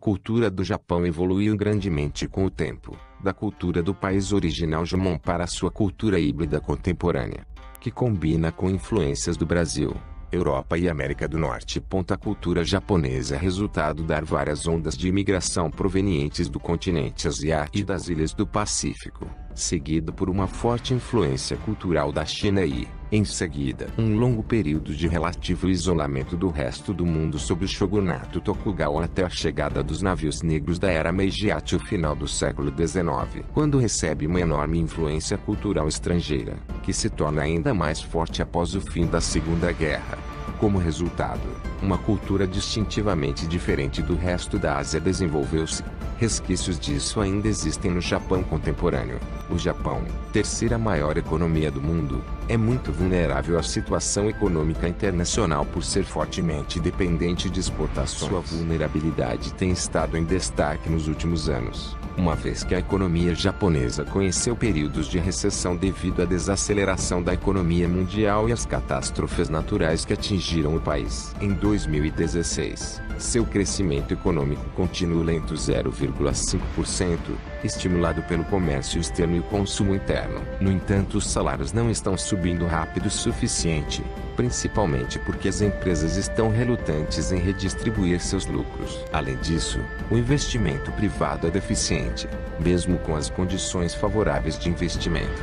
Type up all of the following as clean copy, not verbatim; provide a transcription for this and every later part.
cultura do Japão evoluiu grandemente com o tempo, da cultura do país original Jomon para a sua cultura híbrida contemporânea, que combina com influências do Brasil, Europa e América do Norte. A cultura japonesa é resultado de várias ondas de imigração provenientes do continente asiático e das ilhas do Pacífico, seguido por uma forte influência cultural da China e, em seguida, um longo período de relativo isolamento do resto do mundo sob o shogunato Tokugawa até a chegada dos navios negros da era Meiji até o final do século XIX, quando recebe uma enorme influência cultural estrangeira, que se torna ainda mais forte após o fim da Segunda Guerra. Como resultado, uma cultura distintivamente diferente do resto da Ásia desenvolveu-se. Resquícios disso ainda existem no Japão contemporâneo. O Japão, terceira maior economia do mundo, é muito vulnerável à situação econômica internacional por ser fortemente dependente de exportações. Sua vulnerabilidade tem estado em destaque nos últimos anos, uma vez que a economia japonesa conheceu períodos de recessão devido à desaceleração da economia mundial e às catástrofes naturais que atingiram o país. Em 2016, seu crescimento econômico contínuo lento 0,5%, estimulado pelo comércio externo e o consumo interno. No entanto, os salários não estão subindo rápido o suficiente, principalmente porque as empresas estão relutantes em redistribuir seus lucros. Além disso, o investimento privado é deficiente, mesmo com as condições favoráveis de investimento.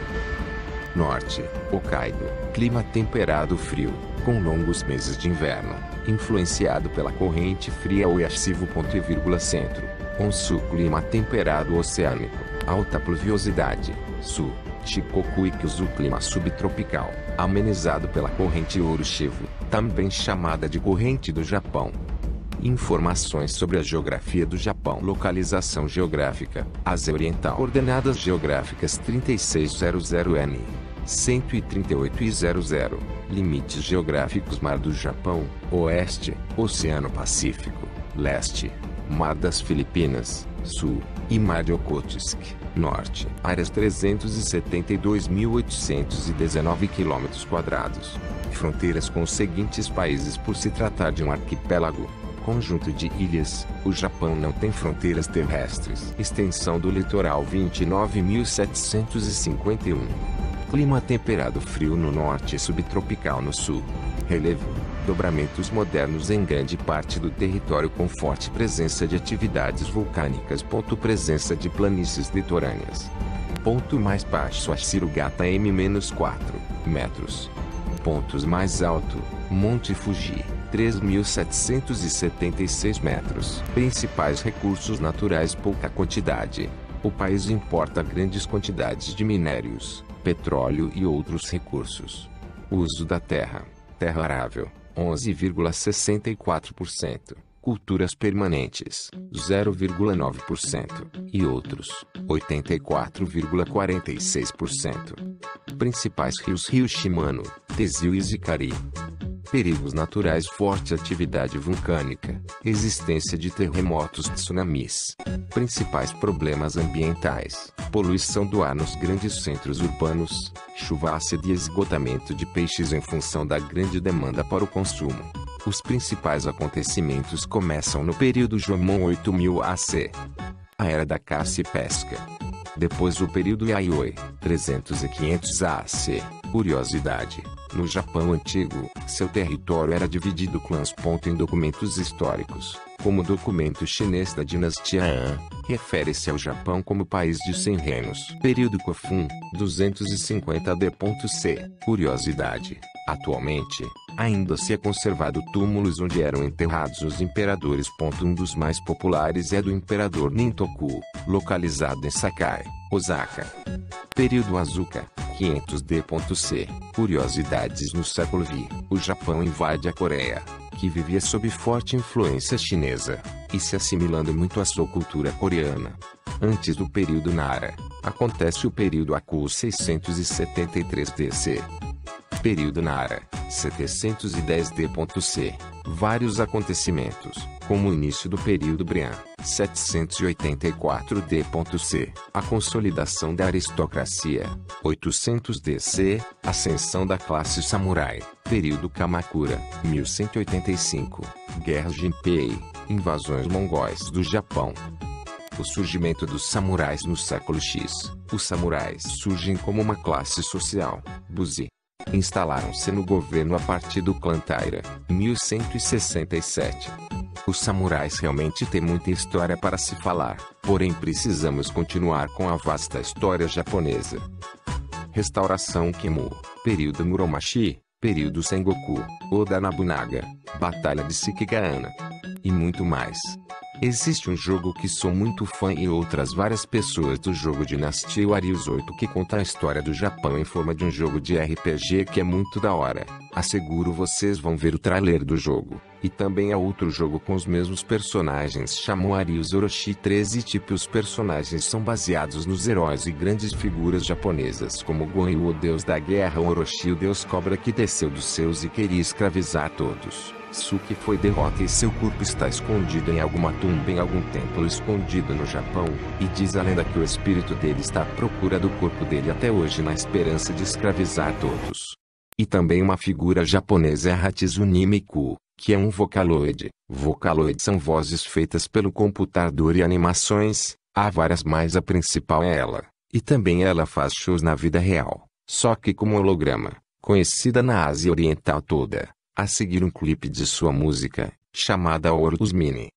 Norte, Hokkaido, clima temperado frio, com longos meses de inverno, influenciado pela corrente fria Oyashivu. Centro, Onsu, clima temperado oceânico, alta pluviosidade. Sul, Shikoku e Kyushu, clima subtropical, amenizado pela corrente Urushivu, também chamada de corrente do Japão. Informações sobre a geografia do Japão. Localização geográfica: Ásia Oriental. Coordenadas geográficas 3600N, 138,00. Limites geográficos: Mar do Japão, Oeste, Oceano Pacífico, Leste, Mar das Filipinas, Sul, e Mar de Okhotsk, Norte. Áreas 372.819 km². Fronteiras com os seguintes países. Por se tratar de um arquipélago, conjunto de ilhas, o Japão não tem fronteiras terrestres. Extensão do litoral 29.751. Clima temperado frio no norte e subtropical no sul. Relevo: dobramentos modernos em grande parte do território com forte presença de atividades vulcânicas. Presença de planícies litorâneas. Ponto mais baixo: Ashirogata M-4 metros. Pontos mais alto: Monte Fuji, 3.776 metros. Principais recursos naturais: pouca quantidade. O país importa grandes quantidades de minérios, petróleo e outros recursos. Uso da terra: terra arável, 11,64%. Culturas permanentes, 0,9%. E outros, 84,46%. Principais rios: Rio Shimano, Tesil e Zicari. Perigos naturais: forte atividade vulcânica, existência de terremotos, tsunamis. Principais problemas ambientais: poluição do ar nos grandes centros urbanos, chuva ácida e esgotamento de peixes em função da grande demanda para o consumo. Os principais acontecimentos começam no período Jomon 8000 AC, a era da caça e pesca. Depois o período Yayoi, 300 e 500 AC. Curiosidade: no Japão antigo, seu território era dividido clãs. Em documentos históricos, como o documento chinês da dinastia Han, refere-se ao Japão como país de 100 reinos. Período Kofun, 250 AD.C. Curiosidade: atualmente, ainda se é conservado túmulos onde eram enterrados os imperadores. Um dos mais populares é do imperador Nintoku, localizado em Sakai, Osaka. Período Asuka, 500 D.C. Curiosidades: no século XX, o Japão invade a Coreia, que vivia sob forte influência chinesa, e se assimilando muito à sua cultura coreana. Antes do período Nara, acontece o período Aku 673 DC. Período Nara, 710 D.C. Vários acontecimentos, como o início do período Brian, 784 D.C. A consolidação da aristocracia, 800 DC. Ascensão da classe samurai, período Kamakura, 1185. Guerra Jinpei, Invasões mongóis do Japão. O surgimento dos samurais no século X. Os samurais surgem como uma classe social, Buzi. Instalaram-se no governo a partir do clã Taira, 1167. Os samurais realmente têm muita história para se falar, porém precisamos continuar com a vasta história japonesa. Restauração Kemmu, período Muromachi, período Sengoku, Oda Nobunaga, Batalha de Shikigahara e muito mais. Existe um jogo que sou muito fã e outras várias pessoas do jogo Dynasty Warriors 8 que conta a história do Japão em forma de um jogo de RPG que é muito da hora. Asseguro vocês vão ver o trailer do jogo. E também há outro jogo com os mesmos personagens chamado Warriors Orochi 13 e tipo os personagens são baseados nos heróis e grandes figuras japonesas como Gon-Yu, o deus da guerra, ou Orochi, o deus cobra que desceu dos céus e queria escravizar todos. Suki foi derrota e seu corpo está escondido em alguma tumba em algum templo escondido no Japão, e diz a lenda que o espírito dele está à procura do corpo dele até hoje na esperança de escravizar todos. E também uma figura japonesa é Hatsune Miku, que é um Vocaloid. Vocaloid são vozes feitas pelo computador e animações, há várias mas a principal é ela, e também ela faz shows na vida real, só que como holograma, conhecida na Ásia Oriental toda. A seguir um clipe de sua música, chamada Horus Mini.